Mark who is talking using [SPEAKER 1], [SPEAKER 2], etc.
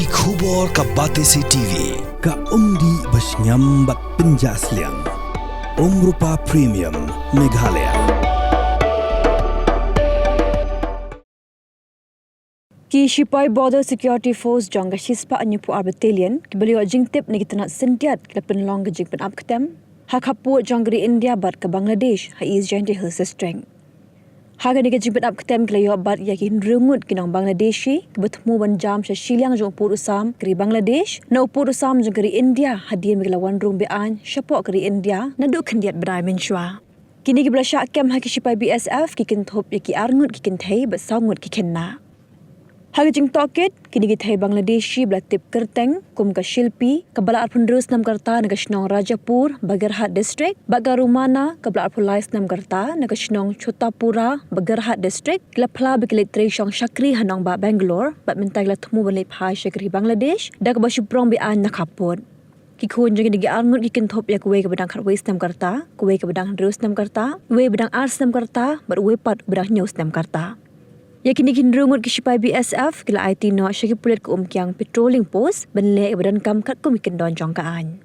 [SPEAKER 1] Ki khubor ka Batesi TV.
[SPEAKER 2] Ka umdi basnyam bat penjasliang. Rupa Premium Meghalaya.
[SPEAKER 3] Ki Sipai Border Security Force jangga Shispa Anyupu Battalion kibeliau jingtip ni kita nak sentiat kila penlong ke jing penap ketem. Hak hapu janggri India bat ke Bangladesh ha is janti hilsa strength. Hak ni ke jing penap ketem kila yo bat yakin rungut kinang Bangladeshi kebetemu banjam sya shiliang jong upur usam keri Bangladesh na upur usam janggri India hadian megala wanrung bean syapok keri India na duk kendiat berai mensyua. Kini kibla syak kem hak Sipai BSF kikin thop yaki arngut kikin Thei bat saungut kikenna. Hagi jing toket kini kita Thai Bangladeshi belatip kerteng kum ka Shilpi kabala arpun terus nam karta naga Shnong Rajapur Bagarhat district baga Rumana kabala arpun lais nam karta naga Shnong Chotapura Bagarhat district kila pla bekilit tre shong Shakri hanong ba Bangalore bat mentai la temu balai Phai Shakri Bangladesh dak ba shuprong bi an nakapot kikun jeng digi arngut kikin thop ya kuwe ke bedang kharwais nam karta kuwe ke bedang terus nam karta kuwe bedang ars nam karta bar kuwe pat bedang news nam karta. Yakin ikin rungut ke Sipai BSF kila IT no syaki pulit ke kiang patrolling post benlek badan kam kat kumikin don jongkaan.